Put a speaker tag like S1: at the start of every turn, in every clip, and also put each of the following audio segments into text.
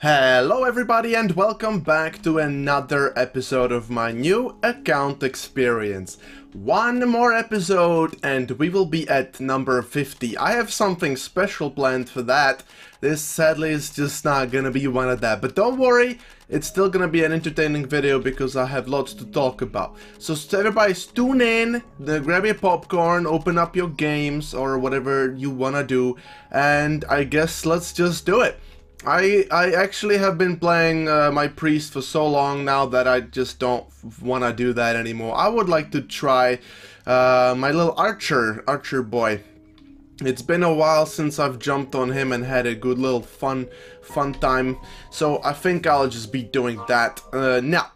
S1: Hello everybody and welcome back to another episode of my new account experience. One more episode and we will be at number 50. I have something special planned for that. This sadly is just not gonna be one of that, but don't worry, it's still gonna be an entertaining video because I have lots to talk about. So everybody tune in, grab your popcorn, open up your games or whatever you wanna do, and I guess let's just do it. I actually have been playing my priest for so long now that I just don't want to do that anymore. I would like to try my little archer boy. It's been a while since I've jumped on him and had a good little fun time, so I think I'll just be doing that. Now,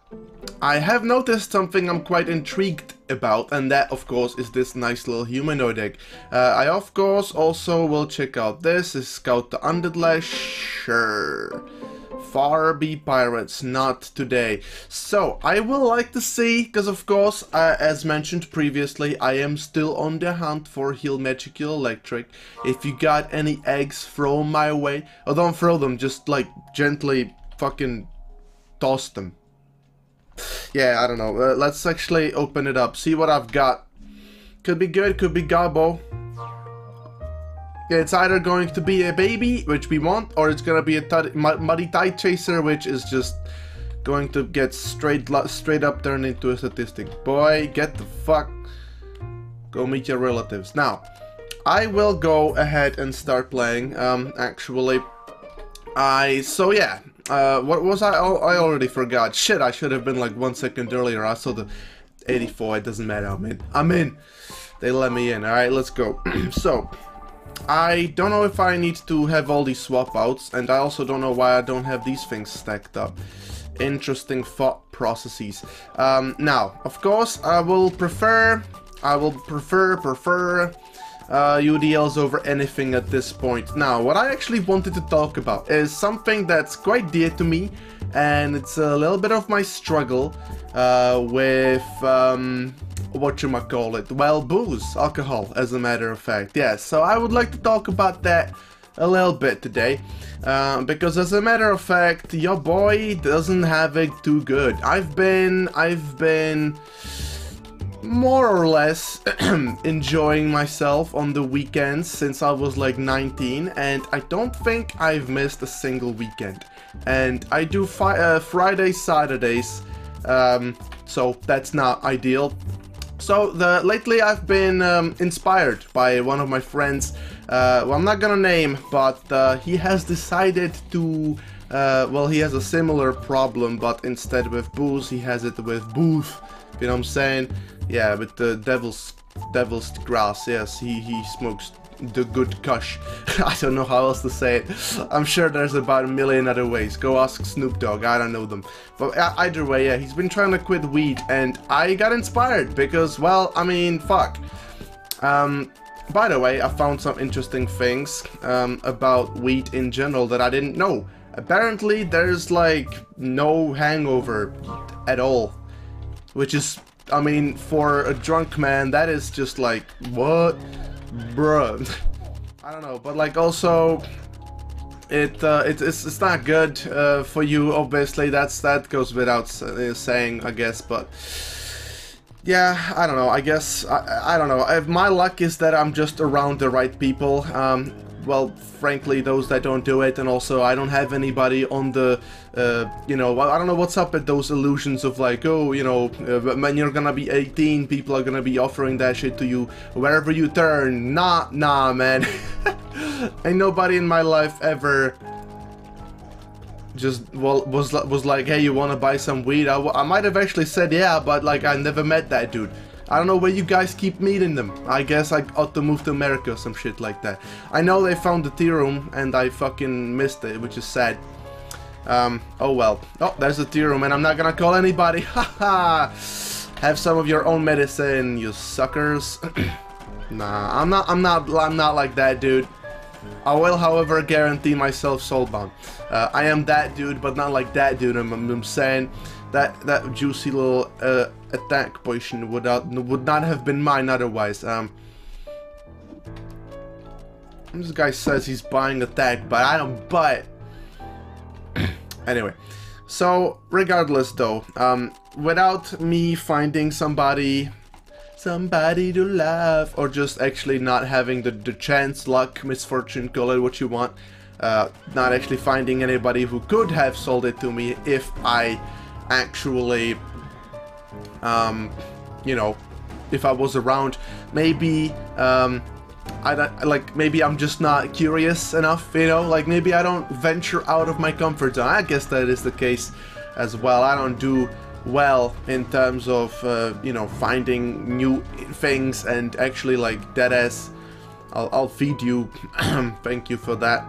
S1: I have noticed something I'm quite intrigued about, and that of course is this nice little humanoid egg. I of course also will check out this, is Scout the Undead. Sure. Far be pirates, not today. So, I will like to see, because of course, as mentioned previously, I am still on the hunt for Heal Magical Electric. If you got any eggs, throw them my way. Or don't throw them, just like gently fucking toss them. Yeah, I don't know. Let's actually open it up, see what I've got. Could be good, could be gobbo. Yeah, it's either going to be a baby, which we want, or it's gonna be a muddy tide chaser, which is just going to get straight up turned into a statistic. Boy, get the fuck. Go meet your relatives. Now, I will go ahead and start playing. Actually, so yeah. What was I already forgot. Shit, I should have been like 1 second earlier. I saw the 84. It doesn't matter. I'm in. They let me in. All right, let's go. So, I don't know if I need to have all these swap outs, and I also don't know why I don't have these things stacked up. Interesting thought processes. Now, of course, I will prefer UDLs over anything at this point. Now, what I actually wanted to talk about is something that's quite dear to me, and it's a little bit of my struggle with whatchamacallit, well, booze, alcohol, as a matter of fact. Yeah, so I would like to talk about that a little bit today, because as a matter of fact, your boy doesn't have it too good. I've been more or less enjoying myself on the weekends since I was like 19, and I don't think I've missed a single weekend. And I do Fridays, Saturdays, so that's not ideal. So lately I've been inspired by one of my friends, well, I'm not gonna name, but he has decided to, well, he has a similar problem, but instead with booze, he has it with booth. You know what I'm saying? Yeah, with the devil's grass. Yes, he smokes the good kush. I don't know how else to say it. I'm sure there's about a million other ways. Go ask Snoop Dogg. I don't know them. But either way, yeah, he's been trying to quit weed, and I got inspired because, well, I mean, fuck. By the way, I found some interesting things about weed in general that I didn't know. Apparently, there's like no hangover at all. Which is, I mean, for a drunk man, that is just like, what? Bruh. I don't know, but like also, it's not good for you, obviously, that goes without saying, I guess, but yeah, I don't know, I guess, I don't know, my luck is that I'm just around the right people. Well, frankly, those that don't do it, and also I don't have anybody on the, you know, I don't know what's up with those illusions of like, oh, you know, when you're gonna be 18, people are gonna be offering that shit to you wherever you turn. Nah, man. Ain't nobody in my life ever just, well, was like, hey, you wanna buy some weed? I might have actually said yeah, but like, I never met that dude. I don't know where you guys keep meeting them. I guess I ought to move to America or some shit like that. I know they found the tea room and I fucking missed it, which is sad. Oh well. Oh, there's the tea room and I'm not gonna call anybody. Haha. Have some of your own medicine, you suckers. Nah, I'm not like that, dude. I will, however, guarantee myself soulbound. I am that dude, but not like that dude. I'm saying that juicy little attack potion would not have been mine otherwise. This guy says he's buying attack, but I don't buy it. Anyway, so regardless though, without me finding somebody to love, or just actually not having the chance, luck, misfortune, call it what you want, not actually finding anybody who could have sold it to me if I actually, you know, if I was around. Maybe, maybe I'm just not curious enough, you know, like maybe I don't venture out of my comfort zone. I guess that is the case as well. I don't do well in terms of, you know, finding new things and actually like deadass, I'll feed you, thank you for that.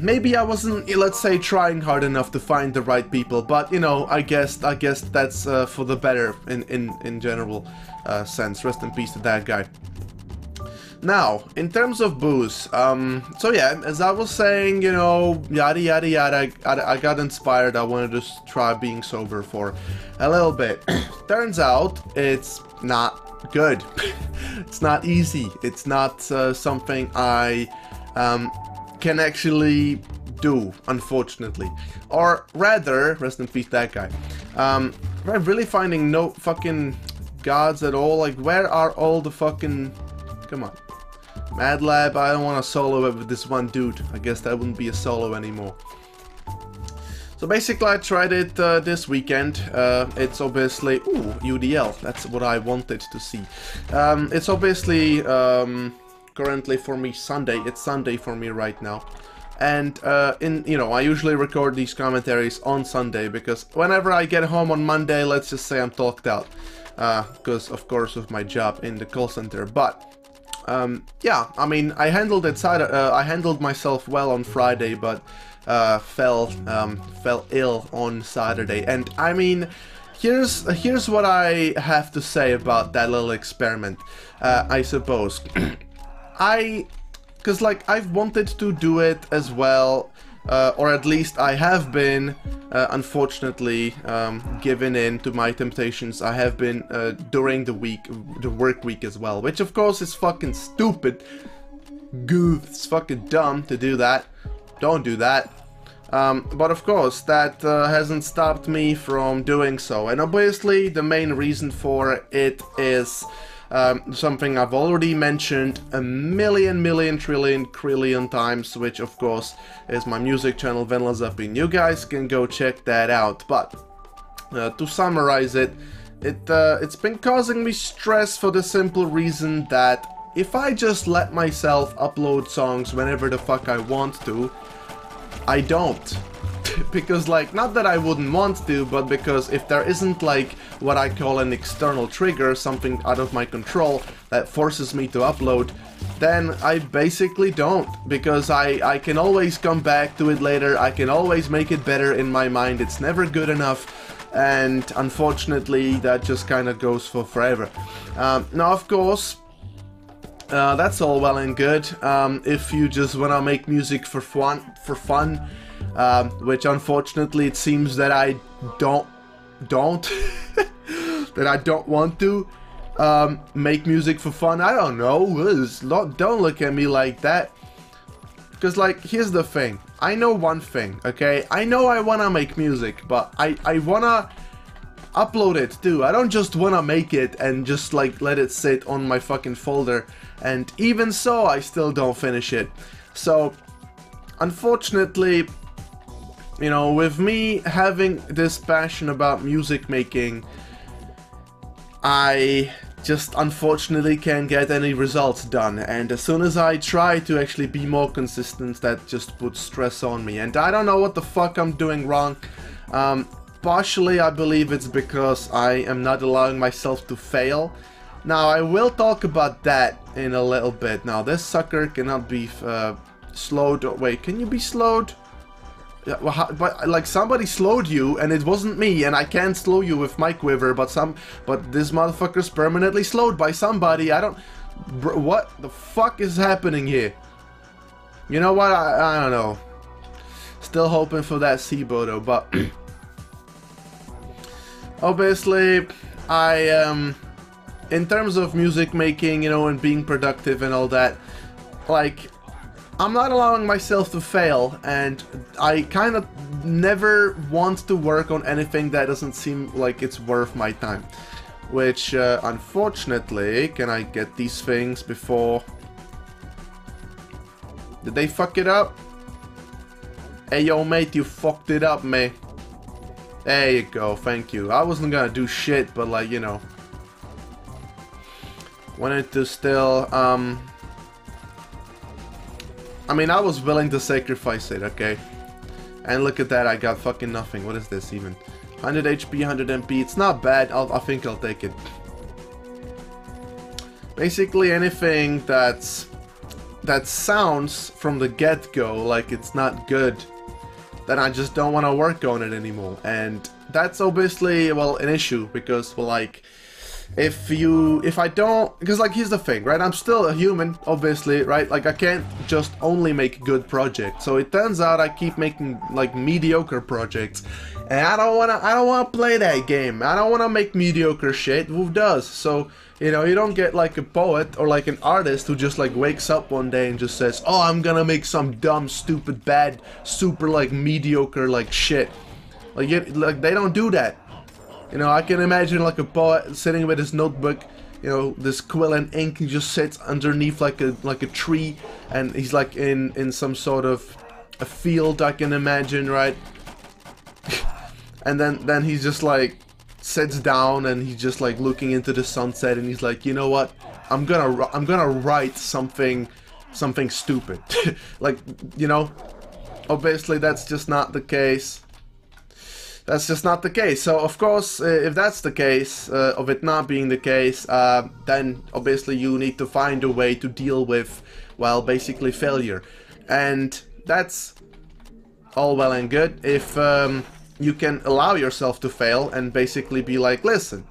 S1: Maybe I wasn't, let's say, trying hard enough to find the right people, but you know, I guess that's for the better in general sense. Rest in peace to that guy. Now, in terms of booze, so yeah, as I was saying, you know, yada yada yada, I got inspired. I wanted to try being sober for a little bit. Turns out it's not good. It's not easy. It's not something I can actually do, unfortunately. Or rather, rest in peace that guy. I'm really finding no fucking gods at all. Like, where are all the fucking... Come on. Mad Lab, I don't want to solo it with this one dude. I guess that wouldn't be a solo anymore. So basically I tried it this weekend. It's obviously... Ooh, UDL. That's what I wanted to see. It's obviously currently for me Sunday. It's Sunday for me right now. And you know, I usually record these commentaries on Sunday because whenever I get home on Monday, let's just say I'm talked out. Because of course of my job in the call center. But yeah, I mean, I handled it. I handled myself well on Friday, but fell ill on Saturday. And I mean, here's what I have to say about that little experiment. I suppose, because like I've wanted to do it as well, or at least I have been, unfortunately, given in to my temptations. I have been during the week, the work week as well, which of course is fucking stupid. It's fucking dumb to do that. Don't do that. But of course, that hasn't stopped me from doing so. And obviously, the main reason for it is something I've already mentioned a million, trillion times, which of course is my music channel, Vanilla Zapping. You guys can go check that out. But to summarize it, it's been causing me stress for the simple reason that if I just let myself upload songs whenever the fuck I want to, I don't. Because, like, not that I wouldn't want to, but because if there isn't, like, what I call an external trigger, something out of my control that forces me to upload, then I basically don't. Because I can always come back to it later, I can always make it better in my mind, it's never good enough, and unfortunately that just kind of goes for forever. Now, of course, that's all well and good if you just want to make music for fun, which unfortunately it seems that I don't that I don't want to make music for fun. I don't know, don't look at me like that, because like, here's the thing, I know one thing, okay, I know I want to make music, but I want to upload it too. I don't just want to make it and just like let it sit on my fucking folder, and even so I still don't finish it. So unfortunately, you know, with me having this passion about music making, I just unfortunately can't get any results done, and as soon as I try to actually be more consistent, that just puts stress on me, and I don't know what the fuck I'm doing wrong. Partially I believe it's because I am not allowing myself to fail. Now I will talk about that in a little bit. Now this sucker cannot be slowed. Wait, can you be slowed? Yeah, well, but like somebody slowed you and it wasn't me, and I can't slow you with my quiver, but this motherfucker's permanently slowed by somebody. I don't... what the fuck is happening here? You know what? I don't know. Still hoping for that SIBO though, but obviously I in terms of music making, you know, and being productive and all that, like, I'm not allowing myself to fail, and I kind of never want to work on anything that doesn't seem like it's worth my time. Which, unfortunately, can I get these things before... Did they fuck it up? Hey, yo, mate, you fucked it up, mate. There you go, thank you. I wasn't gonna do shit, but, like, you know. Wanted to still, I mean, I was willing to sacrifice it, okay? And look at that, I got fucking nothing. What is this, even? 100 HP, 100 MP. It's not bad. I think I'll take it. Basically, anything that sounds from the get-go like it's not good, then I just don't want to work on it anymore. And that's obviously, well, an issue, because, well, like, if I don't, because, like, here's the thing, right? I'm still a human, obviously, right? Like, I can't just only make good projects. So it turns out I keep making, like, mediocre projects, and I don't wanna play that game. I don't wanna make mediocre shit. Who does? So, you know, you don't get like a poet or like an artist who just like wakes up one day and just says, oh, I'm gonna make some dumb, stupid, bad, super like mediocre like shit. Like they don't do that. You know, I can imagine like a poet sitting with his notebook, you know, this quill and ink, he just sits underneath like a tree, and he's like in some sort of a field, I can imagine, right? And then he's just like sits down and he's just like looking into the sunset, and he's like, you know what? I'm gonna write something stupid. Like, you know, obviously that's just not the case. That's just not the case. So of course, if that's the case, of it not being the case, then obviously you need to find a way to deal with, well, basically failure. And that's all well and good if you can allow yourself to fail and basically be like, listen,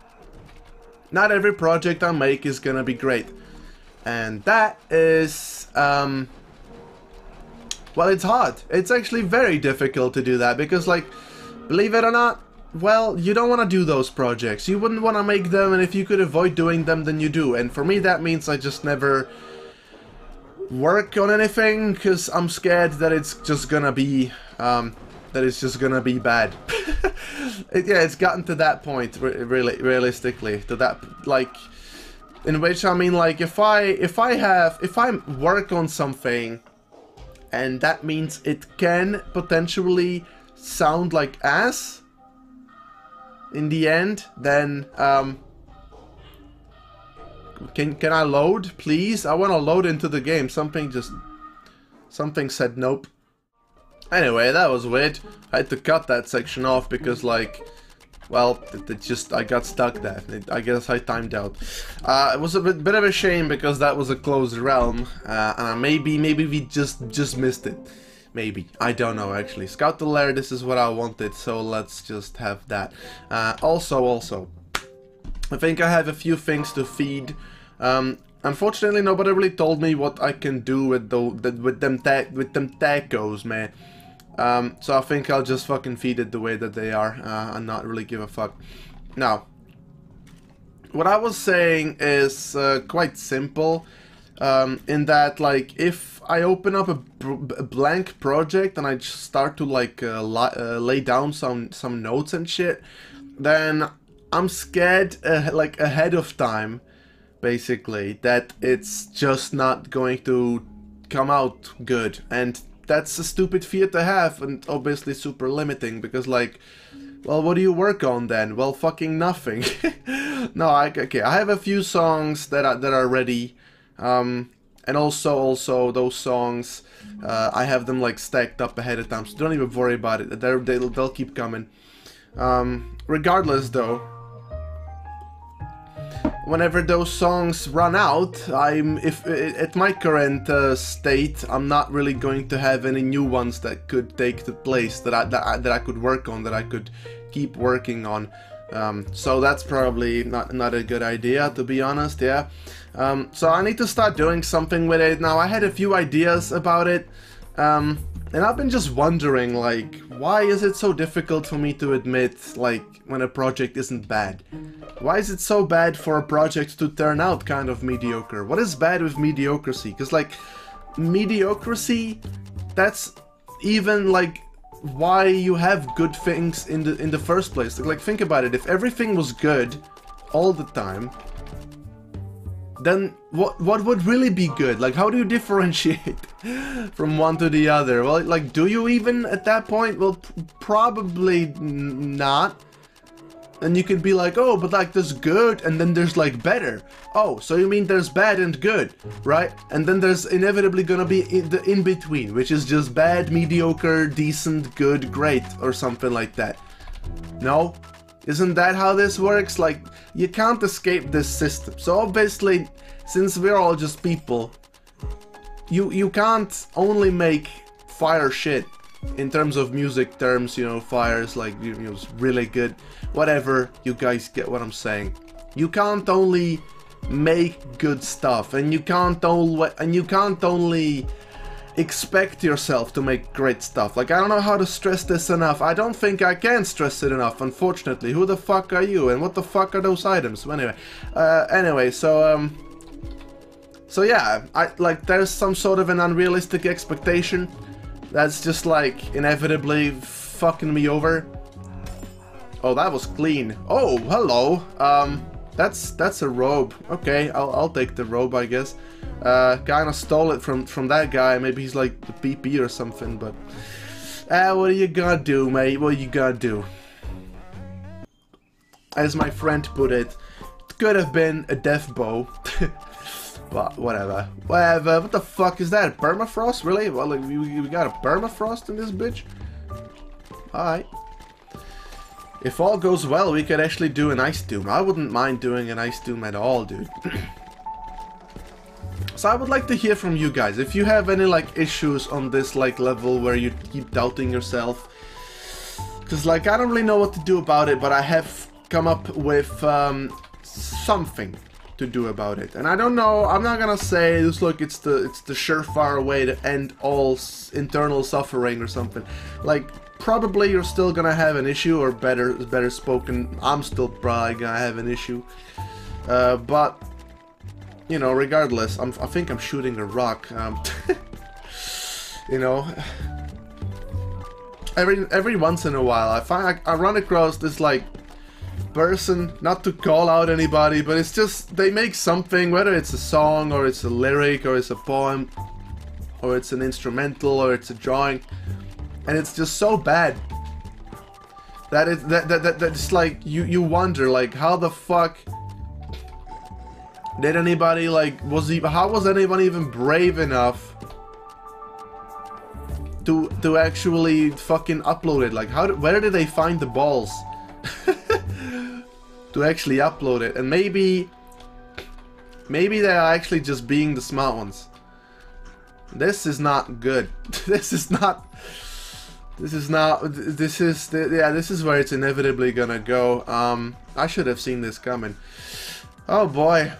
S1: not every project I make is gonna be great. And that is, well, it's hard. It's actually very difficult to do that, because, like, believe it or not, well, you don't want to do those projects. You wouldn't want to make them, and if you could avoid doing them, then you do. And for me, that means I just never work on anything, because I'm scared that it's just gonna be, bad. Yeah, it's gotten to that point, really, realistically, to that, like, in which, I mean, like, if I work on something, and that means it can potentially sound like ass in the end, then, can I load, please? I want to load into the game. Something said nope. Anyway, that was weird. I had to cut that section off because, like, well, I got stuck there. I guess I timed out. It was a bit of a shame because that was a closed realm, and maybe we just missed it. Maybe. I don't know, actually. Scout the lair, this is what I wanted, so let's just have that. Also, I think I have a few things to feed. Unfortunately, nobody really told me what I can do with them tacos, man. So I think I'll just fucking feed it the way that they are, and not really give a fuck. Now, what I was saying is quite simple, in that, like, if I open up a blank project and I just start to, like, lay down some notes and shit, then I'm scared, like, ahead of time, basically, that it's just not going to come out good. And that's a stupid fear to have, and obviously super limiting, because, like, well, what do you work on then? Well, fucking nothing. No, okay, I have a few songs that are ready, and also those songs, I have them, like, stacked up ahead of time, so don't even worry about it. They'll keep coming. Regardless, though, whenever those songs run out, at my current state, I'm not really going to have any new ones that could take the place that I could work on, that I could keep working on. So that's probably not a good idea, to be honest. Yeah. So I need to start doing something with it. Now, I had a few ideas about it, and I've been just wondering, like, why is it so difficult for me to admit, like, when a project isn't bad? Why is it so bad for a project to turn out kind of mediocre? What is bad with mediocrity? Because, like, mediocrity, that's even, like, why you have good things in the first place. Like, think about it. If everything was good all the time, then what would really be good? Like, how do you differentiate from one to the other? Well, like, do you even at that point? Well, probably not. And you could be like, oh, but like there's good and then there's like better. Oh, so you mean there's bad and good, right? And then there's inevitably gonna be the in-between, which is just bad, mediocre, decent, good, great, or something like that. No? Isn't that how this works? Like, you can't escape this system. So obviously, since we're all just people, you can't only make fire shit. In terms of music terms, you know, fire's like, you know, it's really good. Whatever, you guys get what I'm saying. You can't only make good stuff, and you can't only expect yourself to make great stuff. Like, I don't know how to stress this enough. I don't think I can stress it enough, unfortunately. Who the fuck are you, and what the fuck are those items? Well, anyway, so yeah, like, there's some sort of an unrealistic expectation that's just like inevitably fucking me over. Oh, that was clean. Oh, hello. That's a robe. Okay, I'll take the robe, I guess. Kinda stole it from that guy. Maybe he's like the PP or something, but what are you gonna do, mate? What are you gonna do? As my friend put it, it could have been a death bow. But whatever. Whatever. What the fuck is that? Permafrost? Really? Well, like, we got a permafrost in this bitch? Alright. If all goes well, we could actually do an ice doom. I wouldn't mind doing an ice doom at all, dude. So I would like to hear from you guys. If you have any, like, issues on this, like, level where you keep doubting yourself. Because, like, I don't really know what to do about it, but I have come up with something to do about it. And I don't know, I'm not gonna say this, look, it's the surefire way to end all internal suffering or something. Like, probably you're still gonna have an issue, or better spoken, I'm still probably gonna have an issue. But you know, regardless, I think I'm shooting a rock. You know, every once in a while I run across this, like, person, not to call out anybody, but it's just, they make something, whether it's a song, or it's a lyric, or it's a poem, or it's an instrumental, or it's a drawing, and it's just so bad that it's like, you wonder, like, how the fuck did anybody, like, how was anyone even brave enough to actually fucking upload it? Like, where did they find the balls to actually upload it? And maybe they are actually just being the smart ones. This is not good. This is where it's inevitably gonna go. I should have seen this coming. Oh boy.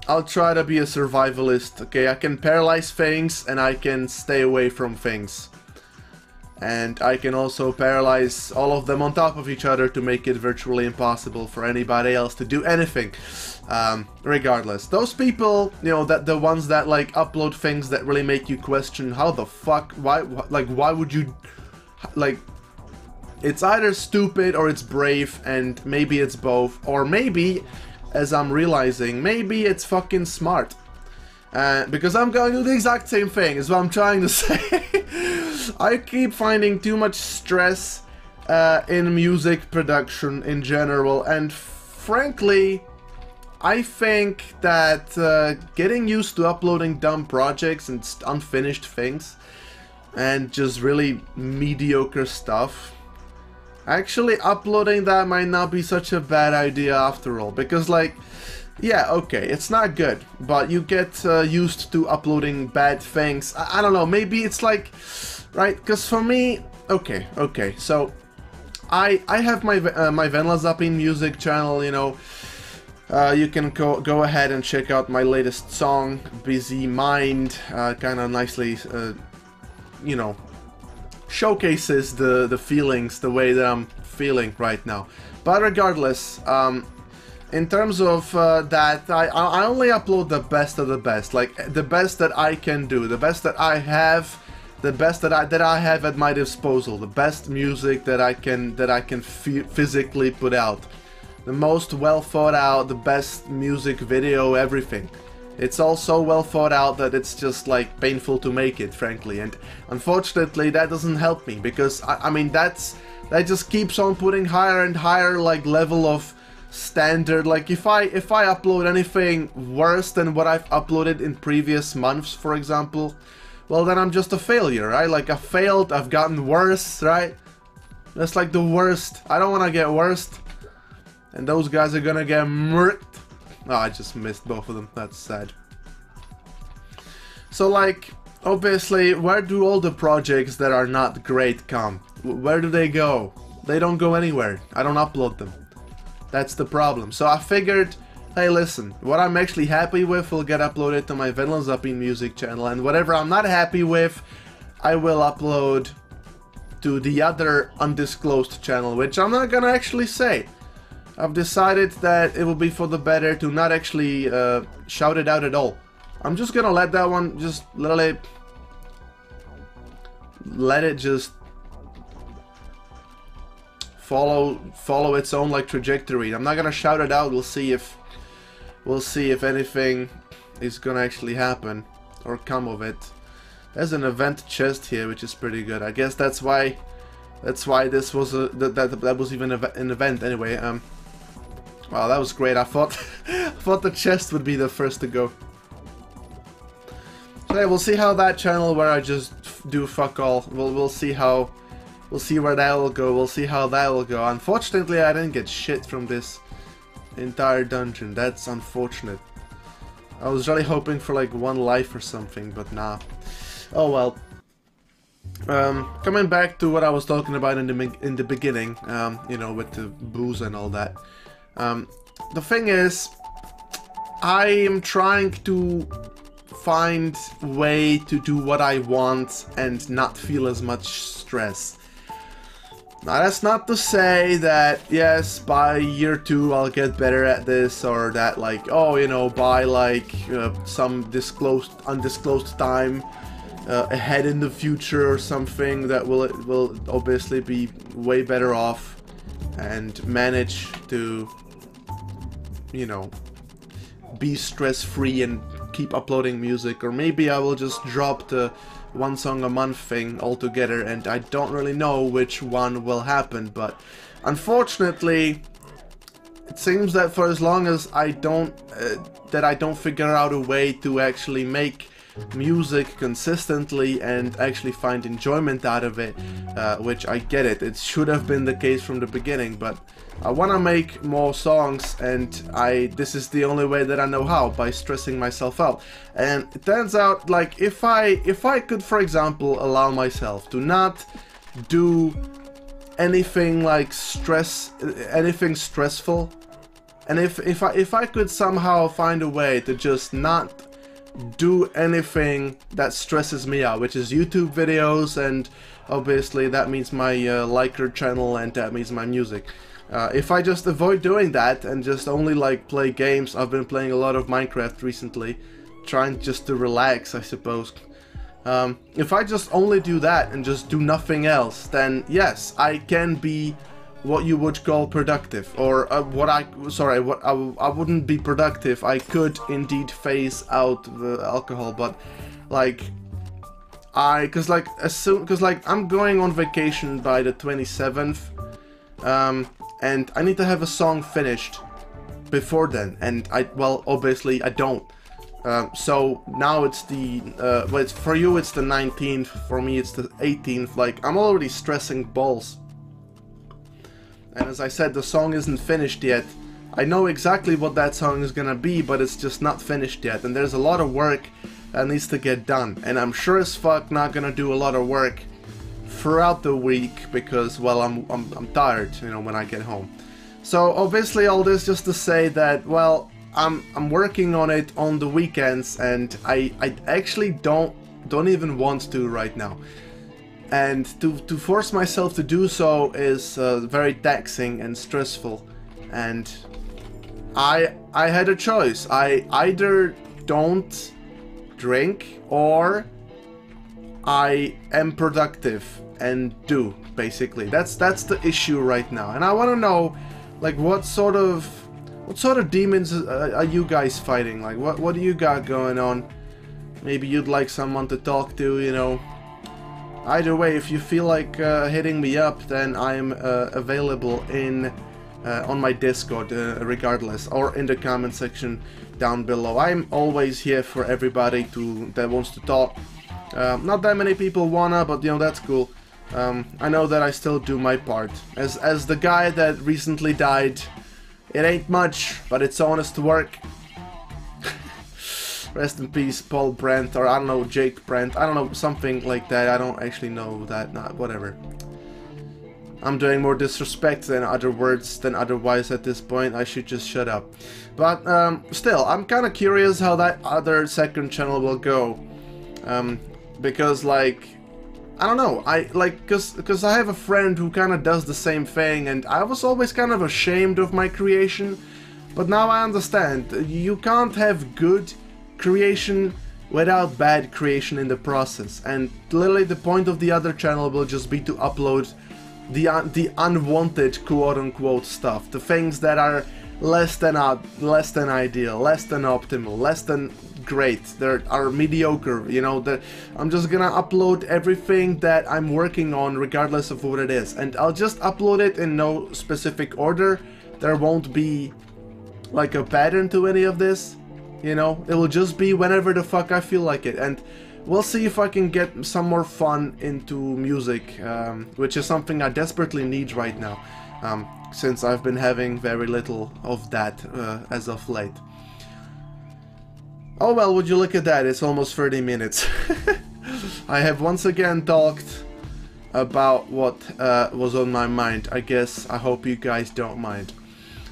S1: I'll try to be a survivalist. Okay, I can paralyze things and I can stay away from things. And I can also paralyze all of them on top of each other to make it virtually impossible for anybody else to do anything. Regardless. Those people, you know, the ones that, like, upload things that really make you question how the fuck, why would you, like, it's either stupid or it's brave, and maybe it's both, or maybe, as I'm realizing, maybe it's fucking smart. Because I'm going to do the exact same thing, is what I'm trying to say. I keep finding too much stress in music production in general, and frankly, I think that getting used to uploading dumb projects and unfinished things, and just really mediocre stuff, actually uploading that might not be such a bad idea after all, because, like, yeah, okay, it's not good, but you get used to uploading bad things. I don't know, maybe it's like, right, because for me, okay, so I have my Venla Zapping music channel, you know. You can go ahead and check out my latest song, Busy Mind, kind of nicely, you know, showcases the feelings, the way that I'm feeling right now. But regardless, in terms of that, I only upload the best of the best, like the best that I can do, the best that I have the best that I have at my disposal, the best music that I can physically put out, the most well thought out, the best music video, everything. It's all so well thought out that it's just like painful to make it, frankly, and unfortunately that doesn't help me, because I mean that just keeps on putting higher and higher like level of standard. Like if I upload anything worse than what I've uploaded in previous months, for example, well then I'm just a failure, right? Like I failed, I've gotten worse, right? That's like the worst. I don't want to get worst, and those guys are gonna get murked. Oh, I just missed both of them. That's sad. So like, obviously, where do all the projects that are not great come? Where do they go? They don't go anywhere. I don't upload them. That's the problem. So I figured, hey listen, what I'm actually happy with will get uploaded to my Vinland Zapping music channel, and whatever I'm not happy with, I will upload to the other undisclosed channel, which I'm not gonna actually say. I've decided that it will be for the better to not actually shout it out at all. I'm just gonna let that one just let it just follow its own like trajectory. I'm not gonna shout it out. We'll see if anything is gonna actually happen or come of it. There's an event chest here, which is pretty good. I guess that's why this was that was even an event anyway. Wow, that was great. I thought the chest would be the first to go. So yeah, we'll see how that channel where I just do fuck all. We'll see where that will go. We'll see how that will go. Unfortunately, I didn't get shit from this entire dungeon. That's unfortunate. I was really hoping for like 1 life or something, but nah. Oh well. Coming back to what I was talking about in the beginning, you know, with the booze and all that. The thing is, I am trying to find a way to do what I want and not feel as much stress. Now that's not to say that, yes, by year 2 I'll get better at this, or that like, oh, you know, by like some undisclosed time ahead in the future or something, that will obviously be way better off and manage to, you know, be stress-free and keep uploading music. Or maybe I will just drop the 1 song a month thing altogether, and I don't really know which one will happen, but unfortunately it seems that for as long as I don't figure out a way to actually make music consistently and actually find enjoyment out of it, which I get it should have been the case from the beginning, but I want to make more songs, and this is the only way that I know how, by stressing myself out. And it turns out, like, if I could, for example, allow myself to not do anything like anything stressful, and if I could somehow find a way to just not do anything that stresses me out, which is YouTube videos, and obviously that means my liker channel, and that means my music. If I just avoid doing that and just only like play games, I've been playing a lot of Minecraft recently, trying just to relax, I suppose. If I just only do that and just do nothing else, then yes, I can be what you would call productive, or I wouldn't be productive. I could indeed phase out the alcohol, but like cause I'm going on vacation by the 27th, and I need to have a song finished before then, and obviously I don't. So now it's the well, for you it's the 19th, for me it's the 18th. Like, I'm already stressing balls. And as I said, the song isn't finished yet. I know exactly what that song is gonna be, but it's just not finished yet, and there's a lot of work that needs to get done, and I'm sure as fuck not gonna do a lot of work throughout the week, because, well, I'm tired, you know, when I get home. So obviously all this just to say that, well, I'm working on it on the weekends, and I actually don't even want to right now. And to force myself to do so is very taxing and stressful. And I had a choice. I either don't drink, or I am productive and do, basically. That's the issue right now. And I want to know, like, what sort of demons are you guys fighting? Like, what do you got going on? Maybe you'd like someone to talk to, you know. Either way, if you feel like hitting me up, then I'm available on my Discord, regardless, or in the comment section down below. I'm always here for everybody that wants to talk. Not that many people wanna, but you know, that's cool. I know that I still do my part. As the guy that recently died, it ain't much, but it's honest work. Rest in peace, Paul Brandt, or I don't know, Jake Brandt, I don't know, something like that. I don't actually know that, whatever. I'm doing more disrespect than other words than otherwise at this point. I should just shut up. But still, I'm kind of curious how that other second channel will go. Because, like, I don't know, because I have a friend who kind of does the same thing, and I was always kind of ashamed of my creation. But now I understand, you can't have good creation without bad creation in the process, and literally the point of the other channel will just be to upload the unwanted quote-unquote stuff, the things that are less than ideal, less than optimal, less than great, they are mediocre, you know. I'm just gonna upload everything that I'm working on regardless of what it is, and I'll just upload it in no specific order. There won't be like a pattern to any of this. You know, it will just be whenever the fuck I feel like it, and we'll see if I can get some more fun into music, which is something I desperately need right now, since I've been having very little of that as of late. Oh well, would you look at that, it's almost 30 minutes. I have once again talked about what was on my mind. I hope you guys don't mind.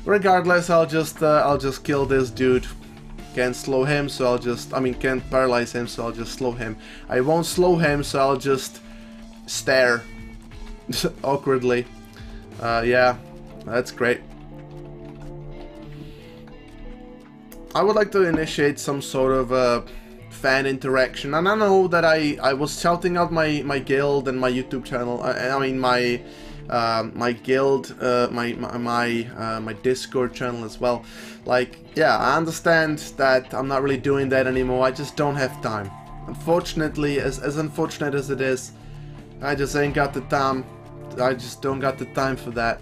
S1: Regardless, I'll just kill this dude. Can't slow him, so can't paralyze him, so I'll just slow him. I won't slow him, so I'll just stare awkwardly. Yeah, that's great. I would like to initiate some sort of fan interaction, and I know that I was shouting out my guild and my YouTube channel. My guild, my Discord channel as well. Like, yeah, I understand that I'm not really doing that anymore. I just don't have time. Unfortunately, as unfortunate as it is, I just ain't got the time. I just don't got the time for that.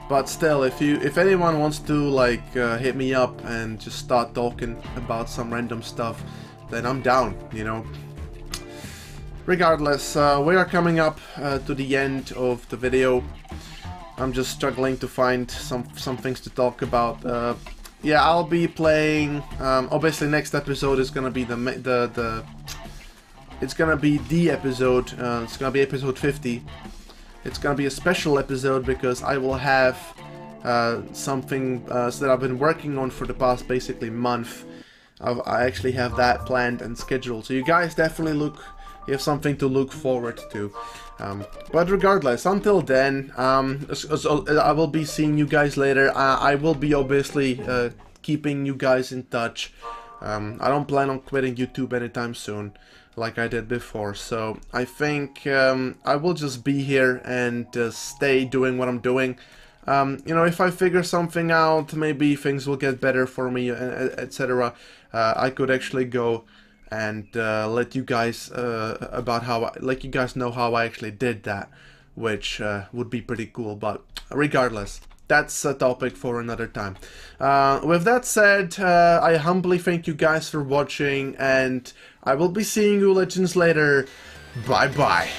S1: But still, if anyone wants to like hit me up and just start talking about some random stuff, then I'm down, you know. Regardless, we are coming up to the end of the video. I'm just struggling to find some things to talk about. Yeah, I'll be playing. Obviously, next episode is gonna be it's gonna be the episode. It's gonna be episode 50. It's gonna be a special episode because I will have something that I've been working on for the past basically month. I actually have that planned and scheduled. So you guys definitely you have something to look forward to. But regardless, until then, I will be seeing you guys later. I will be obviously keeping you guys in touch. I don't plan on quitting YouTube anytime soon, like I did before. So I think I will just be here and stay doing what I'm doing. You know, if I figure something out, maybe things will get better for me, etc. I could actually go and let you guys let you guys know how I actually did that, which would be pretty cool. But regardless, that's a topic for another time. With that said, I humbly thank you guys for watching, and I will be seeing you legends later. Bye bye.